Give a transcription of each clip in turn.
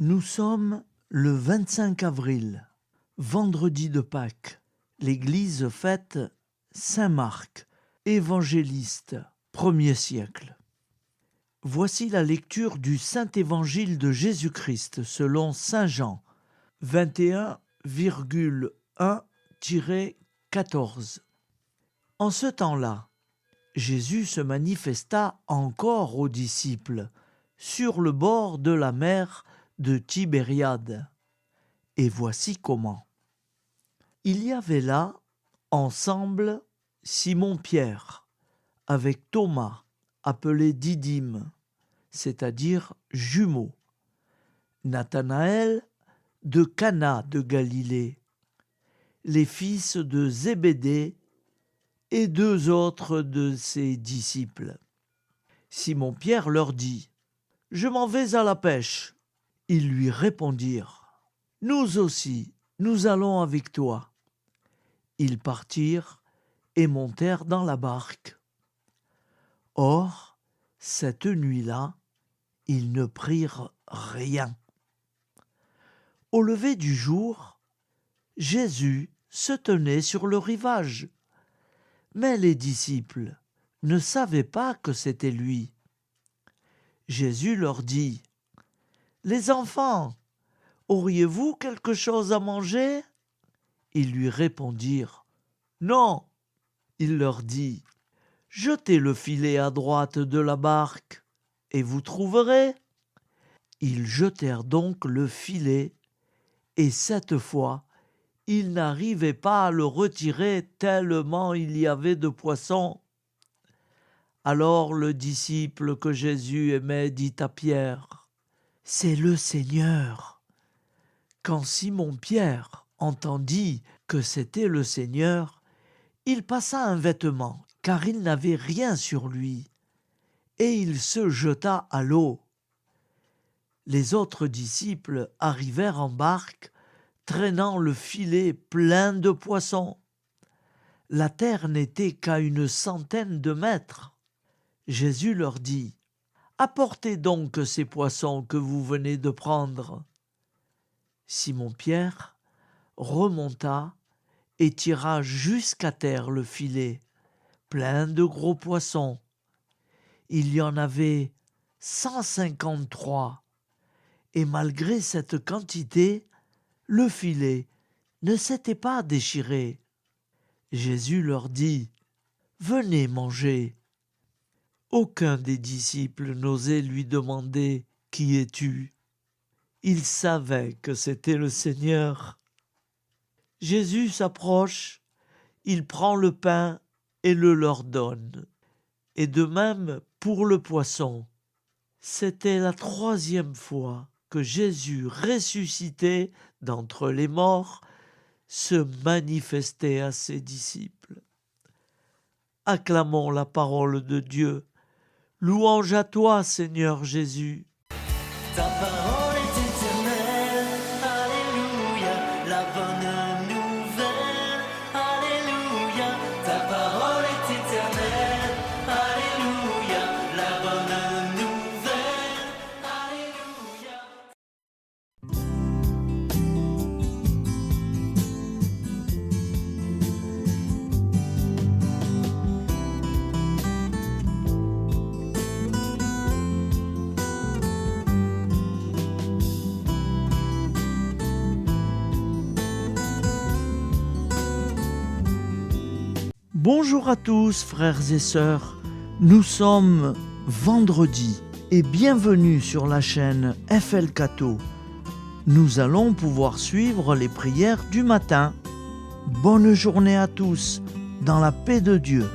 Nous sommes le 25 avril, vendredi de Pâques. L'Église fête Saint Marc, évangéliste, 1er siècle. Voici la lecture du Saint Évangile de Jésus-Christ selon Saint Jean, 21,1-14. En ce temps-là, Jésus se manifesta encore aux disciples sur le bord de la mer de Tibériade. Et voici comment. Il y avait là, ensemble, Simon-Pierre, avec Thomas, appelé Didyme, c'est-à-dire jumeaux, Nathanaël de Cana de Galilée, les fils de Zébédée et 2 autres de ses disciples. Simon-Pierre leur dit : « Je m'en vais à la pêche. » Ils lui répondirent : « Nous aussi, nous allons avec toi. » Ils partirent et montèrent dans la barque. Or, cette nuit-là, ils ne prirent rien. Au lever du jour, Jésus se tenait sur le rivage. Mais les disciples ne savaient pas que c'était lui. Jésus leur dit : « Les enfants, auriez-vous quelque chose à manger ? » Ils lui répondirent : « Non. » Il leur dit : « Jetez le filet à droite de la barque, et vous trouverez. » Ils jetèrent donc le filet, et cette fois, ils n'arrivaient pas à le retirer tellement il y avait de poissons. Alors le disciple que Jésus aimait dit à Pierre : « C'est le Seigneur. » Quand Simon-Pierre entendit que c'était le Seigneur, il passa un vêtement, car il n'avait rien sur lui, et il se jeta à l'eau. Les autres disciples arrivèrent en barque, traînant le filet plein de poissons. La terre n'était qu'à 100 de mètres. Jésus leur dit : « Apportez donc ces poissons que vous venez de prendre. » Simon-Pierre remonta et tira jusqu'à terre le filet, plein de gros poissons. Il y en avait 153, et malgré cette quantité, le filet ne s'était pas déchiré. Jésus leur dit : « Venez manger. » Aucun des disciples n'osait lui demander : « Qui es-tu » Il savait que c'était le Seigneur. Jésus s'approche, il prend le pain et le leur donne. Et de même pour le poisson. C'était la 3e fois que Jésus, ressuscité d'entre les morts, se manifestait à ses disciples. Acclamons la parole de Dieu. Louange à toi, Seigneur Jésus. Ta parole est éternelle, alléluia, la bonne nouvelle, alléluia. Ta parole est éternelle, alléluia, la bonne nouvelle, alléluia. Bonjour à tous, frères et sœurs. Nous sommes vendredi et bienvenue sur la chaîne FL Cato. Nous allons pouvoir suivre les prières du matin. Bonne journée à tous, dans la paix de Dieu.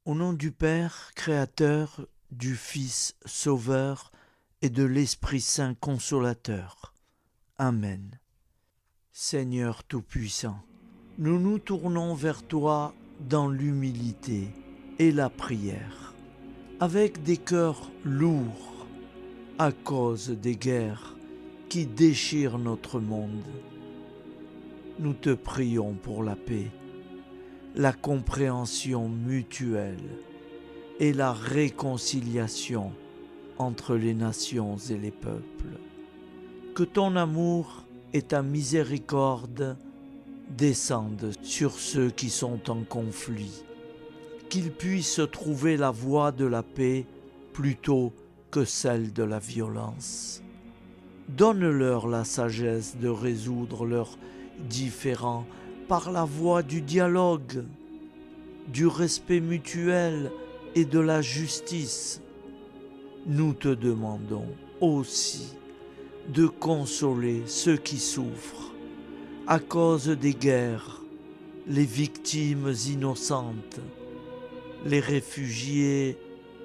Au nom du Père, Créateur, du Fils, Sauveur, et de l'Esprit Saint Consolateur. Amen. Seigneur Tout-Puissant, nous nous tournons vers toi dans l'humilité et la prière, avec des cœurs lourds à cause des guerres qui déchirent notre monde. Nous te prions pour la paix, la compréhension mutuelle et la réconciliation entre les nations et les peuples. Que ton amour et ta miséricorde descendent sur ceux qui sont en conflit, qu'ils puissent trouver la voie de la paix plutôt que celle de la violence. Donne-leur la sagesse de résoudre leurs différends par la voie du dialogue, du respect mutuel et de la justice. Nous te demandons aussi de consoler ceux qui souffrent à cause des guerres, les victimes innocentes, les réfugiés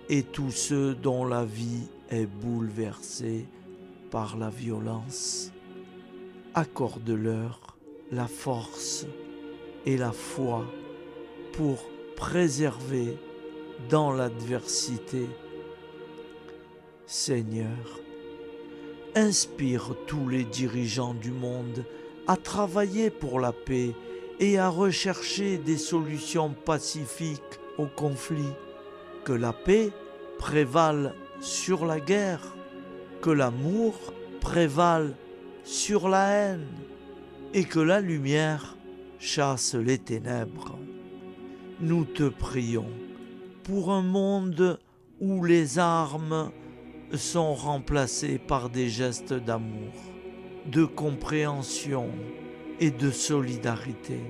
et tous ceux dont la vie est bouleversée par la violence. Accorde-leur la force et la foi pour préserver dans l'adversité. Seigneur, inspire tous les dirigeants du monde à travailler pour la paix et à rechercher des solutions pacifiques aux conflits. Que la paix prévale sur la guerre, que l'amour prévale sur la haine et que la lumière chasse les ténèbres. Nous te prions pour un monde où les armes sont remplacées par des gestes d'amour, de compréhension et de solidarité.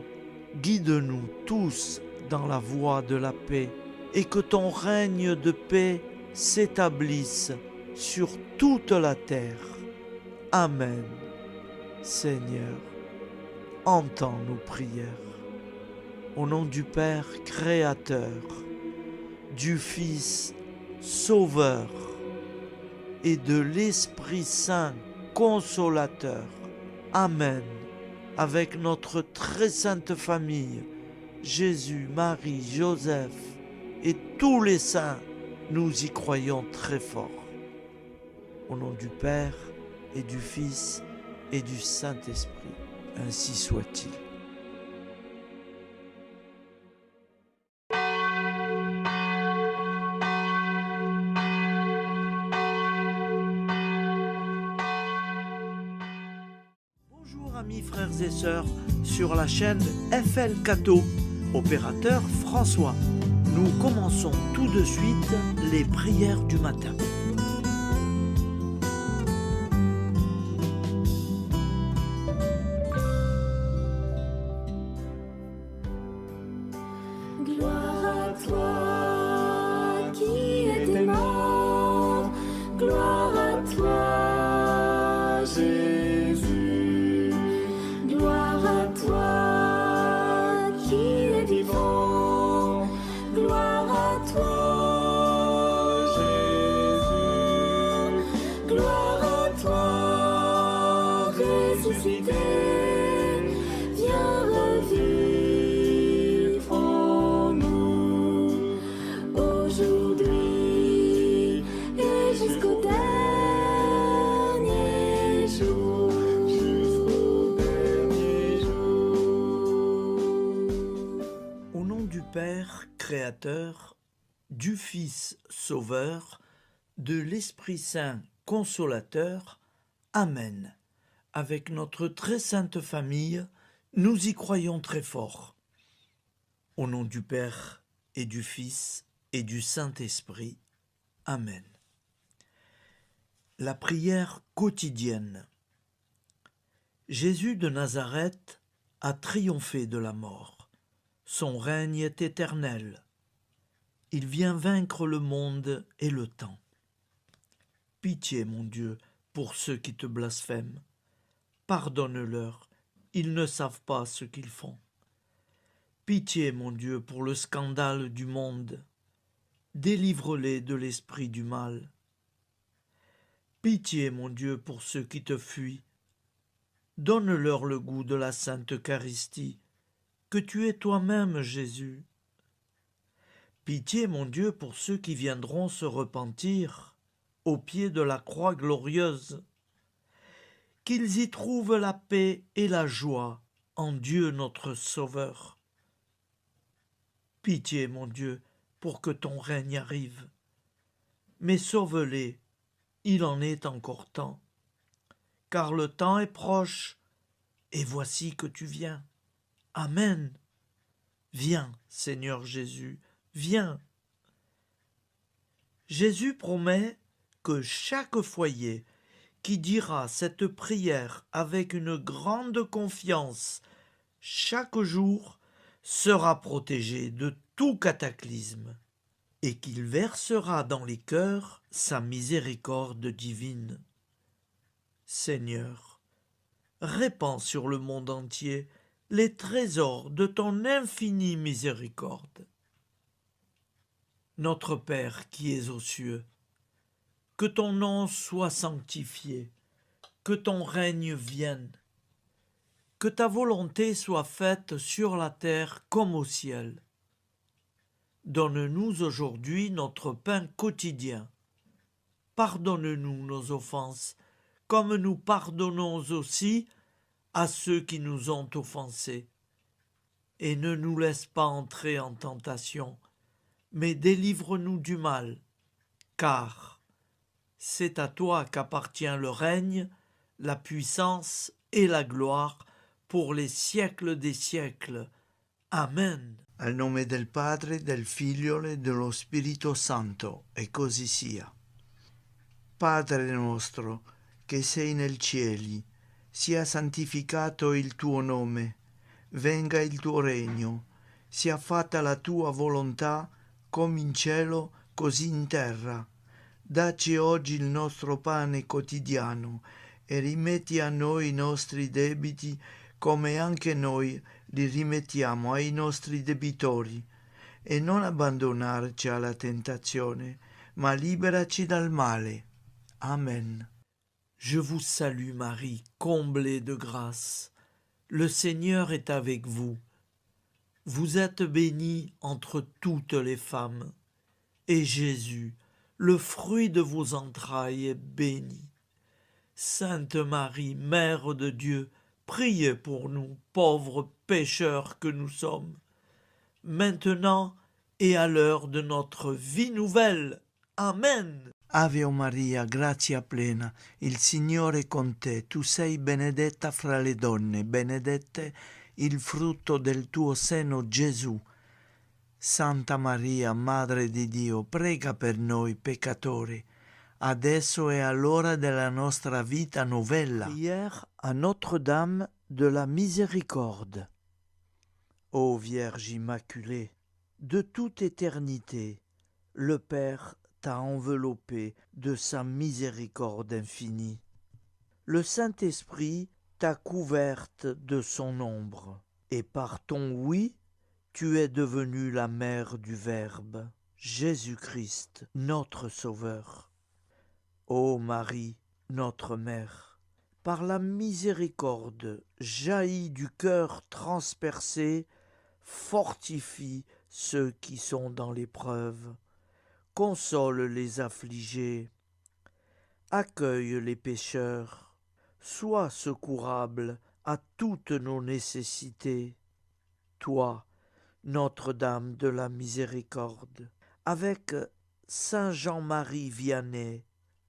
Guide-nous tous dans la voie de la paix et que ton règne de paix s'établisse sur toute la terre. Amen. Seigneur, entends nos prières. Au nom du Père Créateur, du Fils Sauveur et de l'Esprit Saint Consolateur. Amen. Avec notre très sainte famille, Jésus, Marie, Joseph et tous les saints, nous y croyons très fort. Au nom du Père et du Fils et du Saint-Esprit, ainsi soit-il. Bonjour amis frères et sœurs sur la chaîne FL Cato, opérateur François. Nous commençons tout de suite les prières du matin. Gloire à toi qui étais mort, gloire à toi Jésus, gloire à toi qui es vivant, gloire à toi Jésus, gloire à toi ressuscité, viens revivre en nous aujourd'hui et jusqu'au dernier jour, jusqu'au dernier jour. Au nom du Père Créateur, du Fils Sauveur, de l'Esprit Saint Consolateur. Amen. Avec notre très sainte famille, nous y croyons très fort. Au nom du Père et du Fils et du Saint-Esprit. Amen. La prière quotidienne. Jésus de Nazareth a triomphé de la mort. Son règne est éternel. Il vient vaincre le monde et le temps. Pitié, mon Dieu, pour ceux qui te blasphèment. Pardonne-leur, ils ne savent pas ce qu'ils font. Pitié, mon Dieu, pour le scandale du monde. Délivre-les de l'esprit du mal. Pitié, mon Dieu, pour ceux qui te fuient. Donne-leur le goût de la Sainte Eucharistie, que tu es toi-même, Jésus, Pitié, mon Dieu, pour ceux qui viendront se repentir au pied de la croix glorieuse, qu'ils y trouvent la paix et la joie en Dieu notre Sauveur. Pitié, mon Dieu, pour que ton règne arrive. Mais sauve-les, il en est encore temps, car le temps est proche, et voici que tu viens. Amen. Viens, Seigneur Jésus, viens. Jésus promet que chaque foyer qui dira cette prière avec une grande confiance chaque jour sera protégé de tout cataclysme et qu'il versera dans les cœurs sa miséricorde divine. Seigneur, répands sur le monde entier les trésors de ton infinie miséricorde. Notre Père qui es aux cieux, que ton nom soit sanctifié, que ton règne vienne, que ta volonté soit faite sur la terre comme au ciel. Donne-nous aujourd'hui notre pain quotidien. Pardonne-nous nos offenses, comme nous pardonnons aussi à ceux qui nous ont offensés. Et ne nous laisse pas entrer en tentation, mais délivre-nous du mal, car c'est à toi qu'appartient le règne, la puissance et la gloire pour les siècles des siècles. Amen. Al nome del Padre, del Figlio e dello Spirito Santo, e così sia. Padre nostro, che sei nel cieli, sia santificato il tuo nome, venga il tuo regno, sia fatta la tua volontà, come in cielo, così in terra. Dacci oggi il nostro pane quotidiano e rimetti a noi i nostri debiti, come anche noi li rimettiamo ai nostri debitori, e non abbandonarci alla tentazione, ma liberaci dal male. Amen. Je vous salue Marie, comblée de grâce. Le Seigneur est avec vous. Vous êtes bénie entre toutes les femmes, et Jésus, le fruit de vos entrailles, est béni. Sainte Marie, Mère de Dieu, priez pour nous, pauvres pécheurs que nous sommes, maintenant et à l'heure de notre vie nouvelle. Amen. Ave Maria, grazia plena, il Signore è con te, tu sei benedetta fra le donne, benedetto il frutto del tuo seno, Gesù. Santa Maria, Madre di Dio, prega per noi peccatori, adesso e all'ora della nostra vita novella. Prière à Notre-Dame de la Miséricorde. Ô Vierge Immaculée, de toute éternité, le Père t'a enveloppé de sa miséricorde infinie. Le Saint-Esprit t'a couverte de son ombre, et par ton oui, tu es devenue la mère du Verbe, Jésus-Christ, notre Sauveur. Ô Marie, notre Mère, par la miséricorde jaillie du cœur transpercé, fortifie ceux qui sont dans l'épreuve, console les affligés, accueille les pécheurs, sois secourable à toutes nos nécessités. Toi, Notre-Dame de la Miséricorde, avec Saint Jean-Marie Vianney,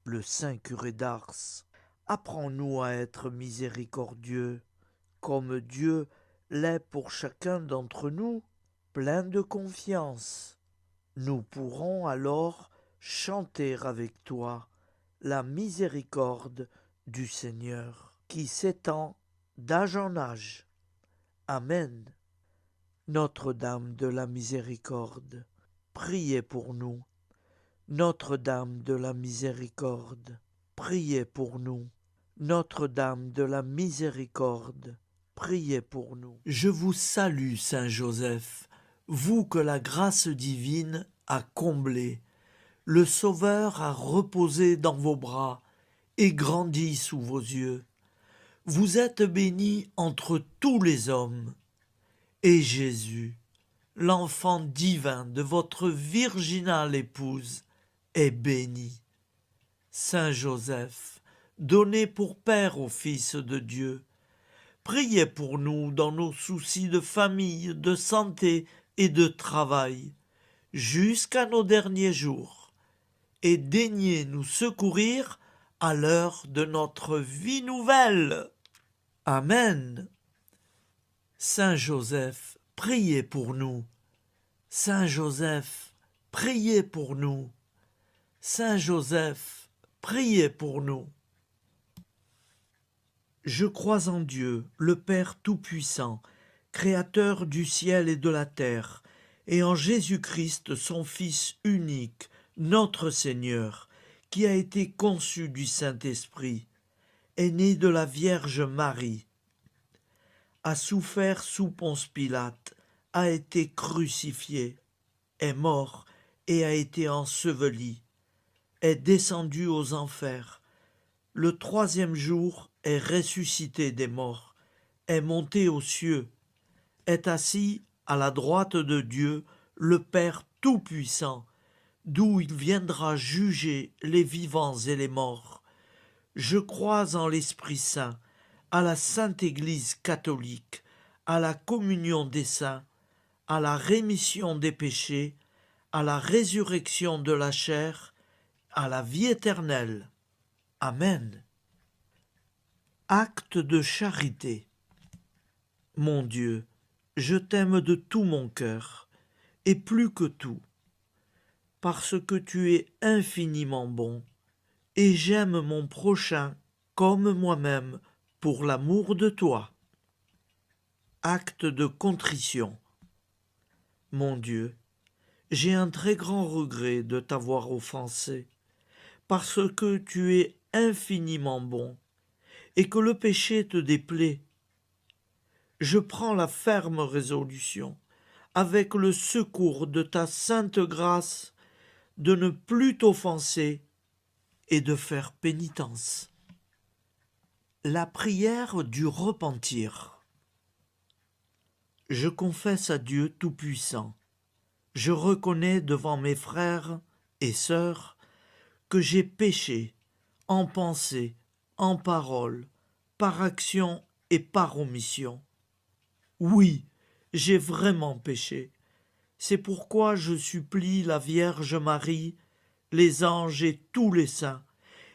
le Saint curé d'Ars, apprends-nous à être miséricordieux, comme Dieu l'est pour chacun d'entre nous, plein de confiance. Nous pourrons alors chanter avec toi la miséricorde du Seigneur, qui s'étend d'âge en âge. Amen. Notre-Dame de la Miséricorde, priez pour nous. Notre-Dame de la Miséricorde, priez pour nous. Notre-Dame de la Miséricorde, priez pour nous. Je vous salue, Saint Joseph, vous que la grâce divine a comblé, le Sauveur a reposé dans vos bras et grandi sous vos yeux. Vous êtes bénie entre tous les hommes, et Jésus, l'enfant divin de votre virginale épouse, est béni. Saint Joseph, donné pour Père au Fils de Dieu, priez pour nous dans nos soucis de famille, de santé et de travail, jusqu'à nos derniers jours, et daignez nous secourir à l'heure de notre vie nouvelle. Amen. Saint Joseph, priez pour nous. Saint Joseph, priez pour nous. Saint Joseph, priez pour nous. Je crois en Dieu, le Père Tout-Puissant, Créateur du ciel et de la terre, et en Jésus-Christ, son Fils unique, notre Seigneur, qui a été conçu du Saint-Esprit, est né de la Vierge Marie, a souffert sous Ponce Pilate, a été crucifié, est mort et a été enseveli, est descendu aux enfers, le troisième jour est ressuscité des morts, est monté aux cieux, est assis à la droite de Dieu, le Père Tout-Puissant, d'où il viendra juger les vivants et les morts. Je crois en l'Esprit Saint, à la Sainte Église catholique, à la communion des saints, à la rémission des péchés, à la résurrection de la chair, à la vie éternelle. Amen. Acte de charité. Mon Dieu, je t'aime de tout mon cœur, et plus que tout, parce que tu es infiniment bon, et j'aime mon prochain comme moi-même pour l'amour de toi. Acte de contrition. Mon Dieu, j'ai un très grand regret de t'avoir offensé, parce que tu es infiniment bon, et que le péché te déplaît. Je prends la ferme résolution, avec le secours de ta sainte grâce, de ne plus t'offenser et de faire pénitence. La prière du repentir. Je confesse à Dieu Tout-Puissant, je reconnais devant mes frères et sœurs que j'ai péché en pensée, en parole, par action et par omission. Oui, j'ai vraiment péché. C'est pourquoi je supplie la Vierge Marie, les anges et tous les saints,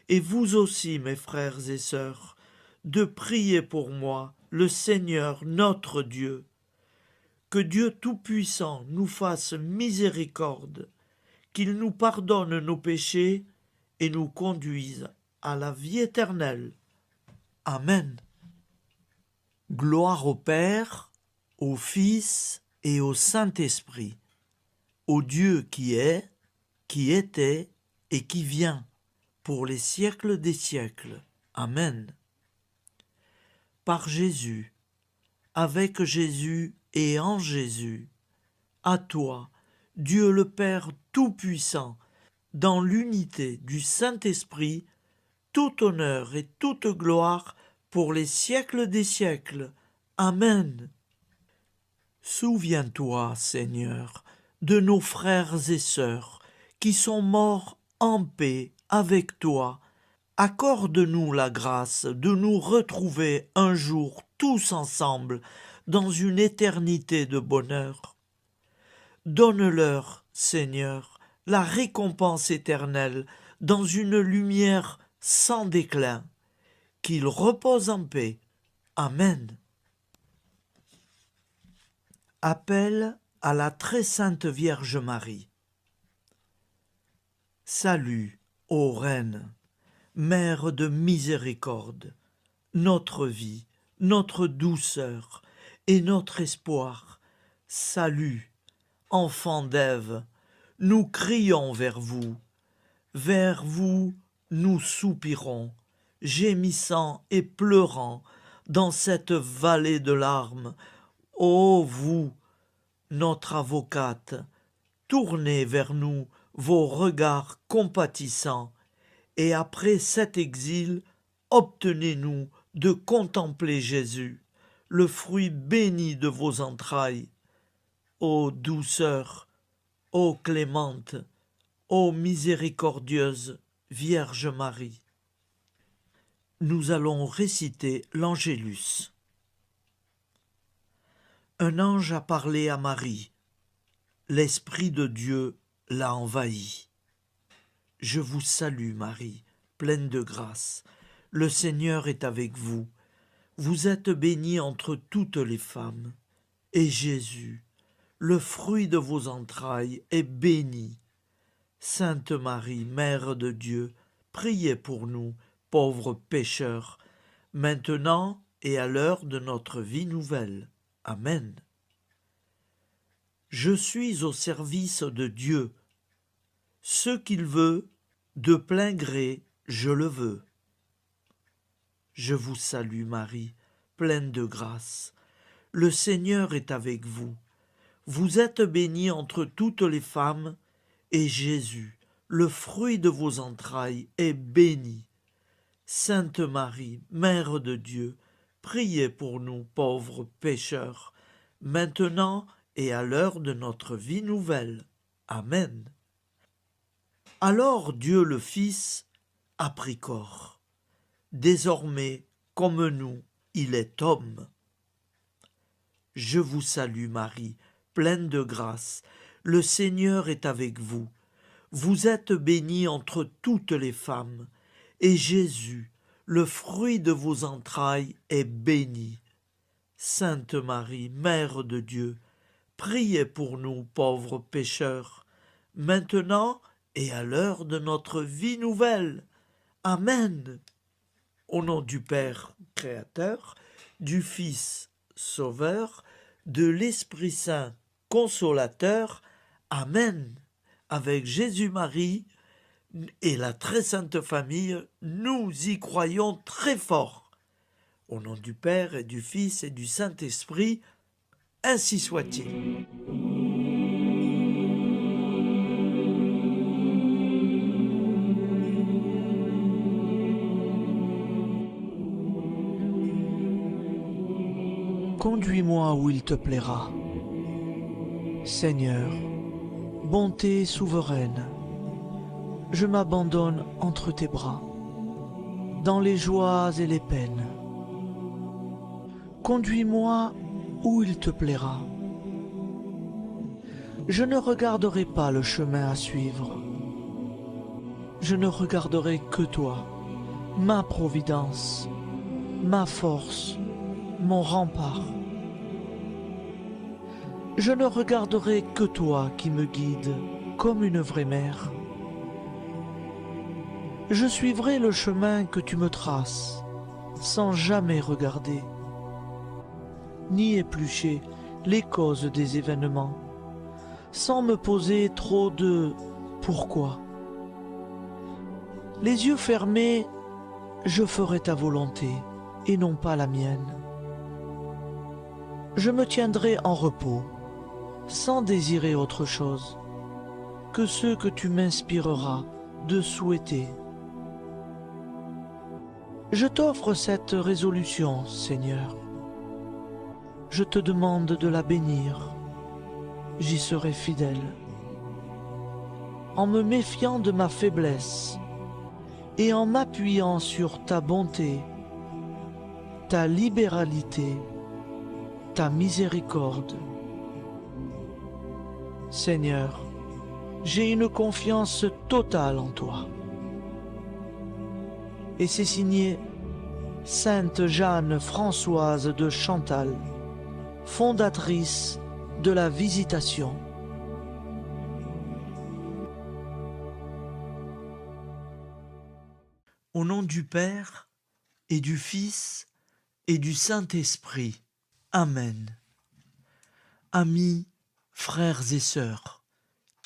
et vous aussi, mes frères et sœurs, de prier pour moi, le Seigneur notre Dieu. Que Dieu Tout-Puissant nous fasse miséricorde, qu'il nous pardonne nos péchés et nous conduise à la vie éternelle. Amen. Gloire au Père, au Fils et au Saint-Esprit, au Dieu qui est, qui était et qui vient, pour les siècles des siècles. Amen. Par Jésus, avec Jésus et en Jésus, à toi, Dieu le Père Tout-Puissant, dans l'unité du Saint-Esprit, tout honneur et toute gloire pour les siècles des siècles. Amen. Souviens-toi, Seigneur, de nos frères et sœurs qui sont morts en paix avec toi. Accorde-nous la grâce de nous retrouver un jour tous ensemble dans une éternité de bonheur. Donne-leur, Seigneur, la récompense éternelle dans une lumière sans déclin. Qu'ils reposent en paix. Amen. Appel à la très sainte Vierge Marie. Salut, ô Reine, Mère de miséricorde, notre vie, notre douceur et notre espoir. Salut, enfant d'Ève, nous crions vers vous. Vers vous, nous soupirons, gémissant et pleurant dans cette vallée de larmes. Ô vous, notre avocate, tournez vers nous vos regards compatissants, et après cet exil, obtenez-nous de contempler Jésus, le fruit béni de vos entrailles. ô douceur, ô clémente, ô miséricordieuse Vierge Marie. Nous allons réciter l'Angélus. Un ange a parlé à Marie. L'Esprit de Dieu l'a envahie. Je vous salue Marie, pleine de grâce. Le Seigneur est avec vous. Vous êtes bénie entre toutes les femmes. Et Jésus, le fruit de vos entrailles, est béni. Sainte Marie, Mère de Dieu, priez pour nous, pauvres pécheurs, maintenant et à l'heure de notre vie nouvelle. Amen. Je suis au service de Dieu. Ce qu'il veut, de plein gré, je le veux. Je vous salue Marie, pleine de grâce. Le Seigneur est avec vous. Vous êtes bénie entre toutes les femmes, et Jésus, le fruit de vos entrailles, est béni. Sainte Marie, Mère de Dieu, priez pour nous pauvres pécheurs, maintenant et à l'heure de notre vie nouvelle. Amen. Alors Dieu le Fils a pris corps. Désormais, comme nous, il est homme. Je vous salue Marie, pleine de grâce. Le Seigneur est avec vous. Vous êtes bénie entre toutes les femmes, et Jésus, le fruit de vos entrailles, est béni. Sainte Marie, Mère de Dieu, priez pour nous pauvres pécheurs, maintenant et à l'heure de notre vie nouvelle. Amen. Au nom du Père Créateur, du Fils Sauveur, de l'Esprit Saint Consolateur. Amen. Avec Jésus-Marie et la très sainte famille, nous y croyons très fort. Au nom du Père et du Fils et du Saint-Esprit, ainsi soit-il. Conduis-moi où il te plaira. Seigneur, bonté souveraine, je m'abandonne entre tes bras, dans les joies et les peines. Conduis-moi où il te plaira. Je ne regarderai pas le chemin à suivre. Je ne regarderai que toi, ma providence, ma force, mon rempart. Je ne regarderai que toi qui me guides comme une vraie mère. Je suivrai le chemin que tu me traces, sans jamais regarder, ni éplucher les causes des événements, sans me poser trop de « pourquoi ». Les yeux fermés, je ferai ta volonté et non pas la mienne. Je me tiendrai en repos, sans désirer autre chose que ce que tu m'inspireras de souhaiter. Je t'offre cette résolution, Seigneur. Je te demande de la bénir. J'y serai fidèle. En me méfiant de ma faiblesse et en m'appuyant sur ta bonté, ta libéralité, ta miséricorde. Seigneur, j'ai une confiance totale en toi. Et c'est signé Sainte Jeanne Françoise de Chantal, fondatrice de la Visitation. Au nom du Père et du Fils et du Saint-Esprit. Amen. Amis, frères et sœurs,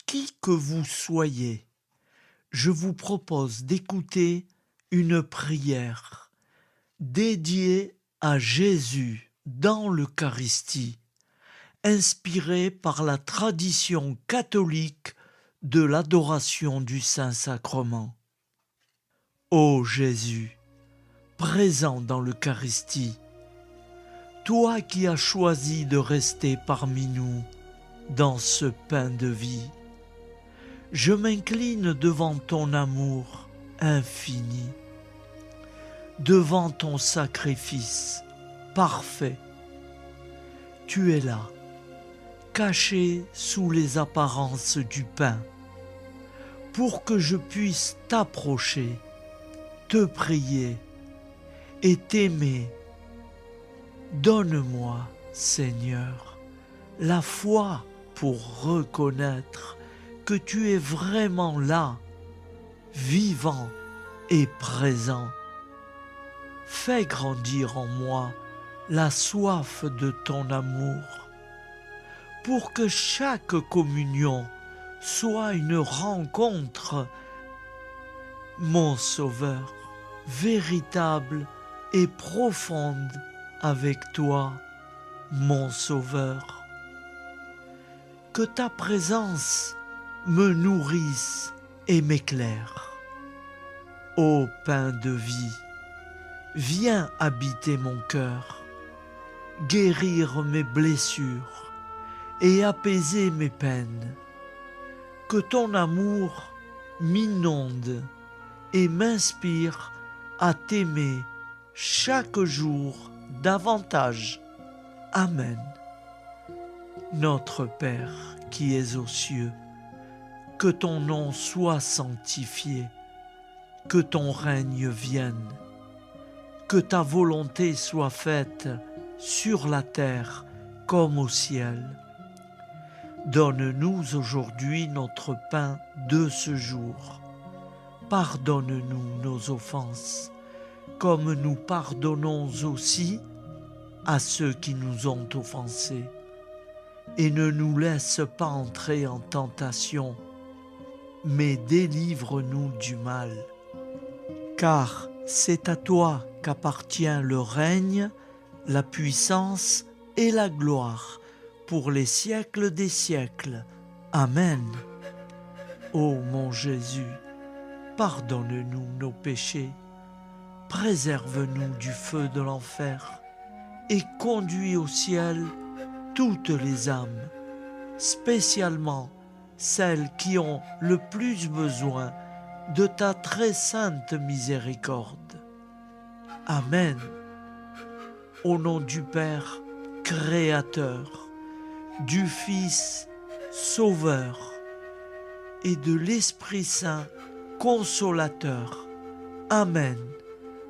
qui que vous soyez, je vous propose d'écouter une prière dédiée à Jésus dans l'Eucharistie, inspirée par la tradition catholique de l'adoration du Saint-Sacrement. Ô Jésus, présent dans l'Eucharistie, toi qui as choisi de rester parmi nous dans ce pain de vie. Je m'incline devant ton amour infini, devant ton sacrifice parfait. Tu es là, caché sous les apparences du pain, pour que je puisse t'approcher, te prier et t'aimer. Donne-moi, Seigneur, la foi pour reconnaître que tu es vraiment là, vivant et présent. Fais grandir en moi la soif de ton amour, pour que chaque communion soit une rencontre, mon Sauveur, véritable et profonde avec toi, mon Sauveur. Que ta présence me nourrisse et m'éclaire. Ô pain de vie, viens habiter mon cœur, guérir mes blessures et apaiser mes peines. Que ton amour m'inonde et m'inspire à t'aimer chaque jour davantage. Amen. Notre Père qui es aux cieux, que ton nom soit sanctifié, que ton règne vienne, que ta volonté soit faite sur la terre comme au ciel. Donne-nous aujourd'hui notre pain de ce jour. Pardonne-nous nos offenses, comme nous pardonnons aussi à ceux qui nous ont offensés. Et ne nous laisse pas entrer en tentation, mais délivre-nous du mal. Car c'est à toi qu'appartient le règne, la puissance et la gloire, pour les siècles des siècles. Amen. Ô mon Jésus, pardonne-nous nos péchés, préserve-nous du feu de l'enfer et conduis au ciel toutes les âmes, spécialement celles qui ont le plus besoin de ta très sainte miséricorde. Amen. Au nom du Père Créateur, du Fils Sauveur et de l'Esprit Saint Consolateur. Amen.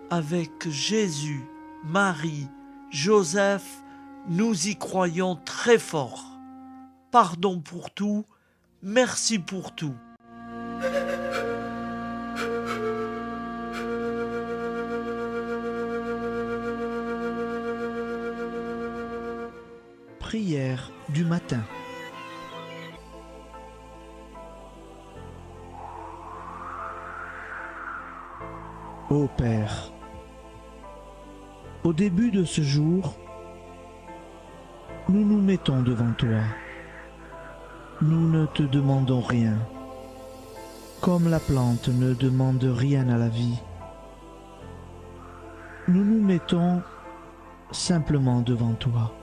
Avec Jésus, Marie, Joseph, nous y croyons très fort. Pardon pour tout, merci pour tout. Prière du matin. Ô Père, au début de ce jour, nous nous mettons devant toi. Nous ne te demandons rien, comme la plante ne demande rien à la vie. Nous nous mettons simplement devant toi.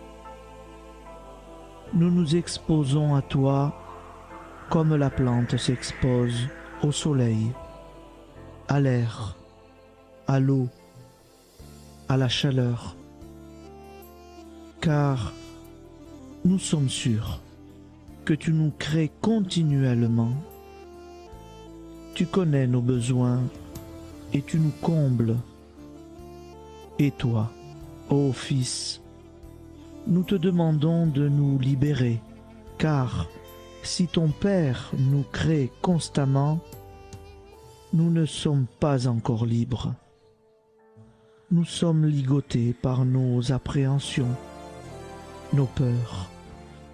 Nous nous exposons à toi comme la plante s'expose au soleil, à l'air, à l'eau, à la chaleur. Car nous sommes sûrs que tu nous crées continuellement. Tu connais nos besoins et tu nous combles. Et toi, ô Fils, nous te demandons de nous libérer, car si ton Père nous crée constamment, nous ne sommes pas encore libres. Nous sommes ligotés par nos appréhensions, nos peurs,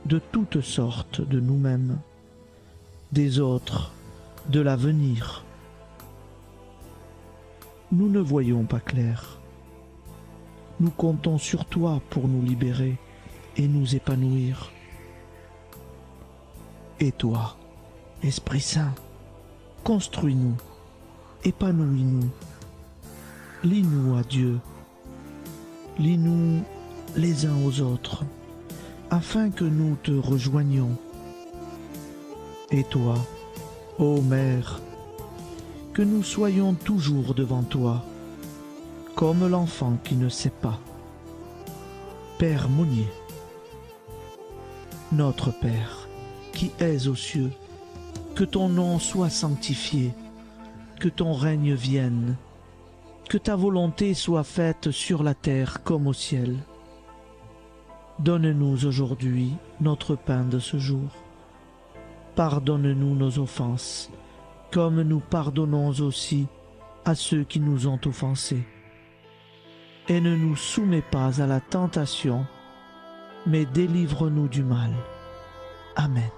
de toutes sortes de nous-mêmes, des autres, de l'avenir. Nous ne voyons pas clair. Nous comptons sur toi pour nous libérer et nous épanouir. Et toi, Esprit Saint, construis-nous, épanouis-nous, lie-nous à Dieu, lie-nous les uns aux autres, afin que nous te rejoignions Et toi, ô Mère, que nous soyons toujours devant toi, comme l'enfant qui ne sait pas. Père Monnier, notre Père, qui es aux cieux, que ton nom soit sanctifié, que ton règne vienne, que ta volonté soit faite sur la terre comme au ciel. Donne-nous aujourd'hui notre pain de ce jour. Pardonne-nous nos offenses, comme nous pardonnons aussi à ceux qui nous ont offensés. Et ne nous soumets pas à la tentation, mais délivre-nous du mal. Amen.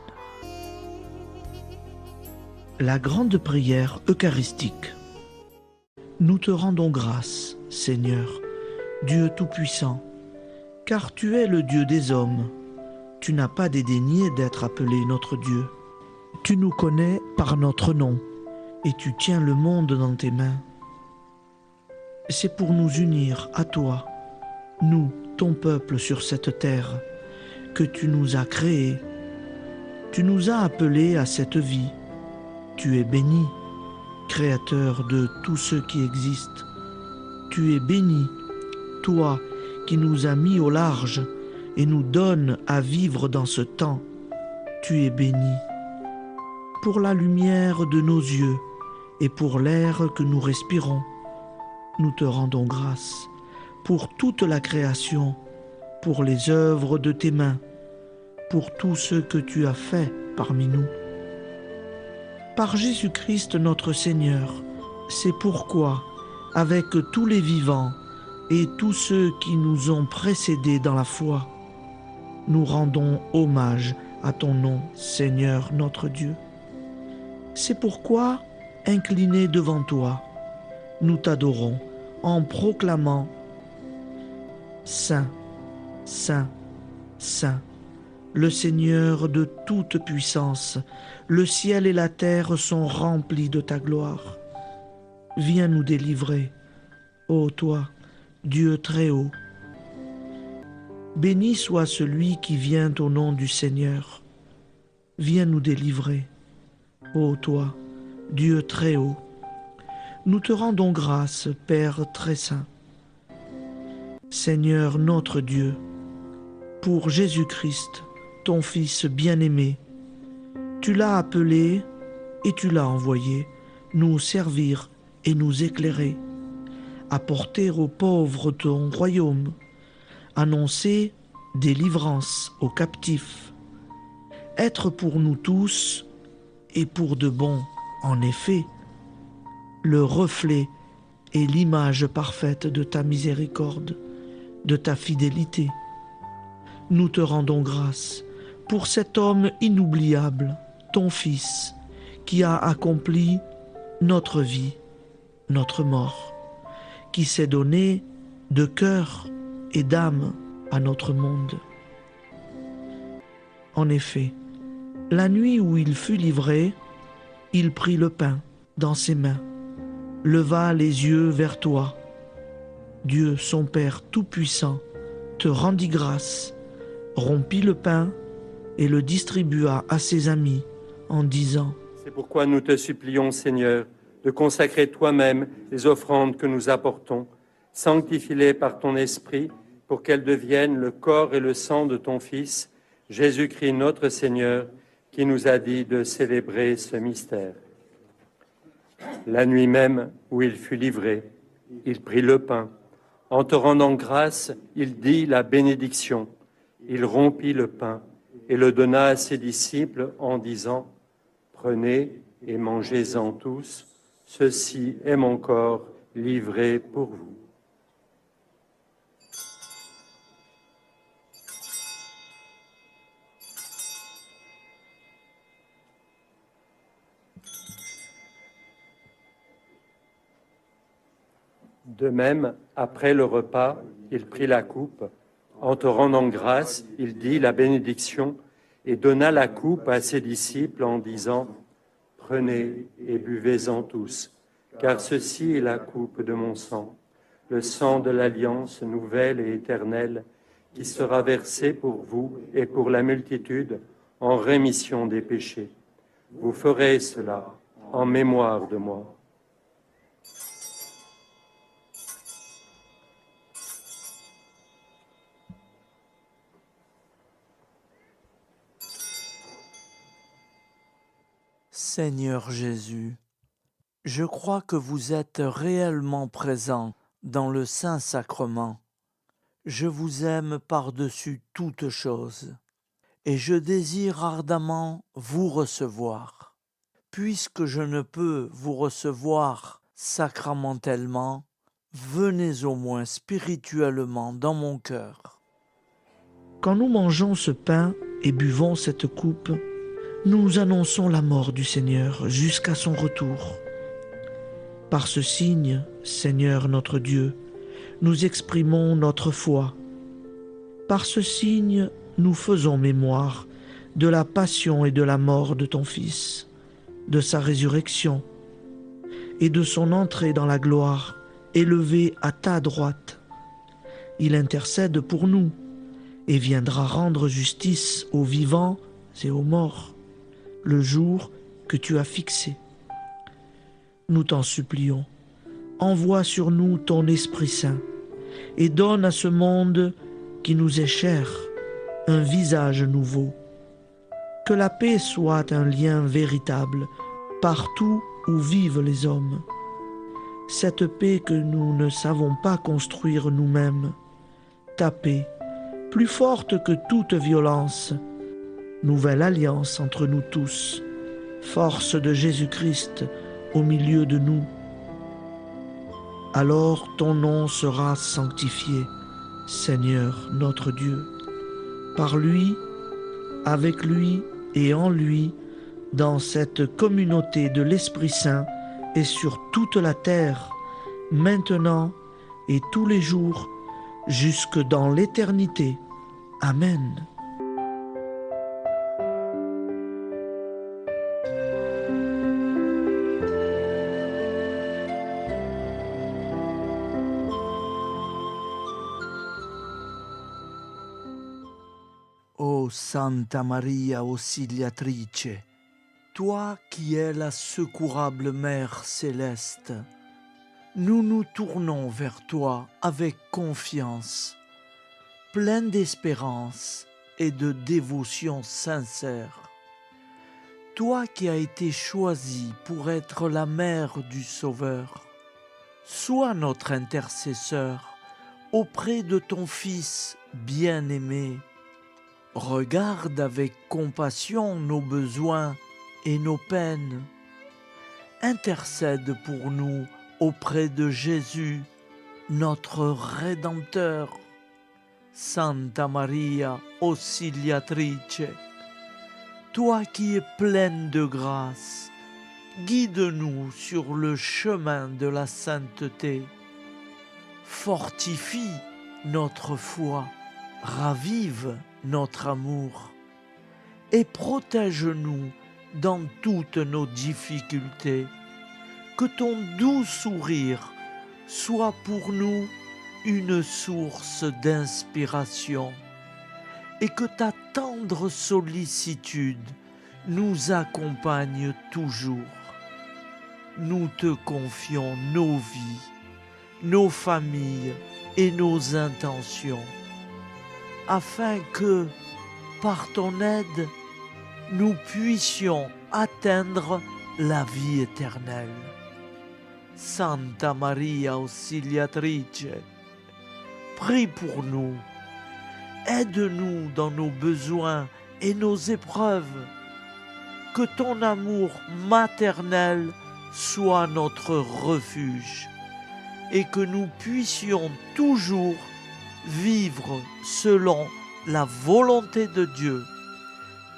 La grande prière eucharistique. Nous te rendons grâce, Seigneur, Dieu Tout-Puissant, car tu es le Dieu des hommes. Tu n'as pas dédaigné d'être appelé notre Dieu. Tu nous connais par notre nom, et tu tiens le monde dans tes mains. C'est pour nous unir à toi, nous, ton peuple sur cette terre, que tu nous as créés. Tu nous as appelés à cette vie. Tu es béni, Créateur de tout ce qui existe. Tu es béni, toi qui nous as mis au large et nous donnes à vivre dans ce temps. Tu es béni. Pour la lumière de nos yeux et pour l'air que nous respirons, nous te rendons grâce. Pour toute la création, pour les œuvres de tes mains, pour tout ce que tu as fait parmi nous. Par Jésus-Christ notre Seigneur, c'est pourquoi, avec tous les vivants et tous ceux qui nous ont précédés dans la foi, nous rendons hommage à ton nom, Seigneur notre Dieu. C'est pourquoi, inclinés devant toi, nous t'adorons en proclamant « Saint, Saint, Saint ». Le Seigneur de toute puissance, le ciel et la terre sont remplis de ta gloire. Viens nous délivrer, ô toi, Dieu très haut. Béni soit celui qui vient au nom du Seigneur. Viens nous délivrer, ô toi, Dieu très haut. Nous te rendons grâce, Père très saint. Seigneur notre Dieu, pour Jésus-Christ, ton Fils bien-aimé, tu l'as appelé et tu l'as envoyé nous servir et nous éclairer, apporter aux pauvres ton royaume, annoncer délivrance aux captifs, être pour nous tous et pour de bon, en effet, le reflet et l'image parfaite de ta miséricorde, de ta fidélité. Nous te rendons grâce pour cet homme inoubliable, ton Fils, qui a accompli notre vie, notre mort, qui s'est donné de cœur et d'âme à notre monde. En effet, la nuit où il fut livré, il prit le pain dans ses mains, leva les yeux vers toi. Dieu, son Père Tout-Puissant, te rendit grâce, rompit le pain et le distribua à ses amis en disant « C'est pourquoi nous te supplions, Seigneur, de consacrer toi-même les offrandes que nous apportons. Sanctifie-les par ton Esprit pour qu'elles deviennent le corps et le sang de ton Fils, Jésus-Christ notre Seigneur, qui nous a dit de célébrer ce mystère. La nuit même où il fut livré, il prit le pain. En te rendant grâce, il dit la bénédiction. Il rompit le pain et le donna à ses disciples en disant « Prenez et mangez-en tous, ceci est mon corps livré pour vous. » De même, après le repas, il prit la coupe. En te rendant grâce, il dit la bénédiction et donna la coupe à ses disciples en disant « Prenez et buvez-en tous, car ceci est la coupe de mon sang, le sang de l'alliance nouvelle et éternelle, qui sera versé pour vous et pour la multitude en rémission des péchés. Vous ferez cela en mémoire de moi. Seigneur Jésus, je crois que vous êtes réellement présent dans le Saint-Sacrement. Je vous aime par-dessus toute chose et je désire ardemment vous recevoir. Puisque je ne peux vous recevoir sacramentellement, venez au moins spirituellement dans mon cœur. Quand nous mangeons ce pain et buvons cette coupe, nous annonçons la mort du Seigneur jusqu'à son retour. Par ce signe, Seigneur notre Dieu, nous exprimons notre foi. Par ce signe, nous faisons mémoire de la passion et de la mort de ton Fils, de sa résurrection et de son entrée dans la gloire, élevé à ta droite. Il intercède pour nous et viendra rendre justice aux vivants et aux morts, le jour que tu as fixé. Nous t'en supplions, envoie sur nous ton Esprit Saint et donne à ce monde qui nous est cher un visage nouveau. Que la paix soit un lien véritable partout où vivent les hommes. Cette paix que nous ne savons pas construire nous-mêmes. Ta paix, plus forte que toute violence. Nouvelle alliance entre nous tous. Force de Jésus-Christ au milieu de nous. Alors ton nom sera sanctifié, Seigneur notre Dieu. Par lui, avec lui et en lui, dans cette communauté de l'Esprit Saint et sur toute la terre, maintenant et tous les jours, jusque dans l'éternité. Amen. Ô Santa Maria Auxiliatrice, toi qui es la secourable Mère céleste, nous nous tournons vers toi avec confiance, plein d'espérance et de dévotion sincère. Toi qui as été choisie pour être la mère du Sauveur, sois notre intercesseur auprès de ton Fils bien-aimé. Regarde avec compassion nos besoins et nos peines. Intercède pour nous auprès de Jésus, notre Rédempteur. Santa Maria Auxiliatrice, toi qui es pleine de grâce, guide-nous sur le chemin de la sainteté. Fortifie notre foi, ravive notre amour et protège-nous dans toutes nos difficultés. Que ton doux sourire soit pour nous une source d'inspiration et que ta tendre sollicitude nous accompagne toujours. Nous te confions nos vies, nos familles et nos intentions, afin que, par ton aide, nous puissions atteindre la vie éternelle. Santa Maria Auxiliatrice, prie pour nous, aide-nous dans nos besoins et nos épreuves, que ton amour maternel soit notre refuge et que nous puissions toujours vivre selon la volonté de Dieu.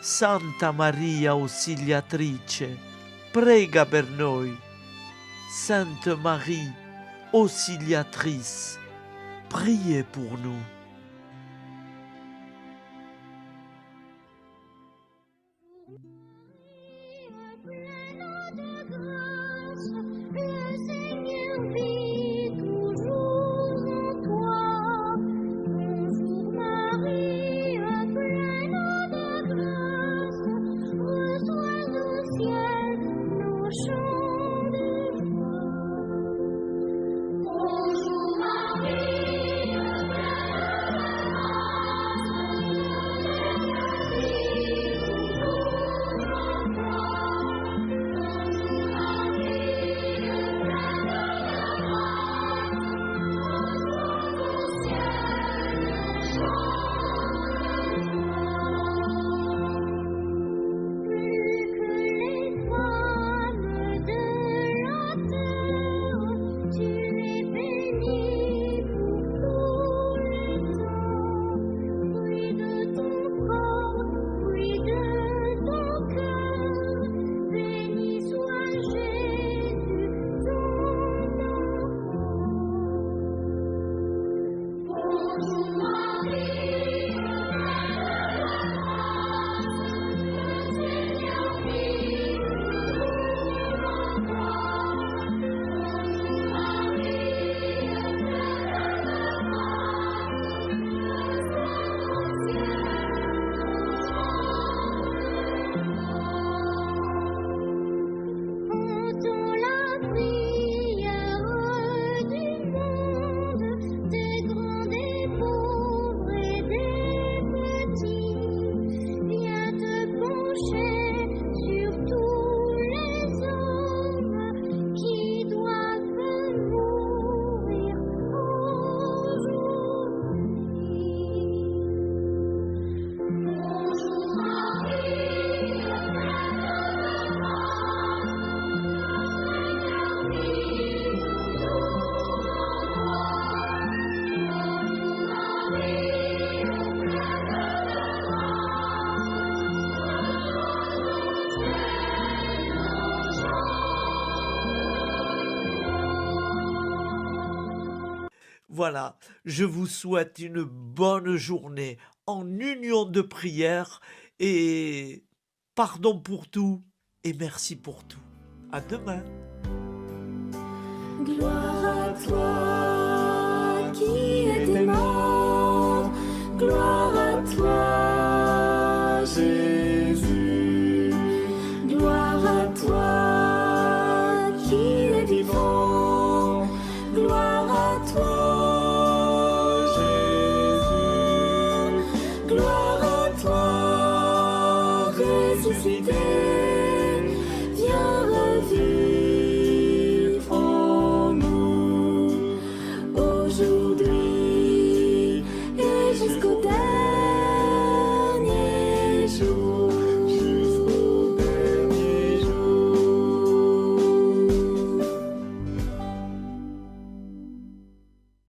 Santa Maria Auxiliatrice, prega per noi. Sainte Marie, Auxiliatrice, priez pour nous. Le Seigneur vit toujours en toi. Bonjour Marie, pleine de grâce, reçois au ciel. chant de joie. Bonjour Marie, plus que les femmes de la terre, tu es bénie pour tout le temps. Fruit de ton corps, fruit de ton cœur, béni soit Jésus, ton enfant. Bonjour Marie, entends la prière du monde, des grands, des pauvres et des petits. Viens te pencher sur tous les hommes qui doivent mourir aujourd'hui. Bonjour Voilà, je vous souhaite une bonne journée en union de prière et pardon pour tout et merci pour tout. À demain. Gloire à toi,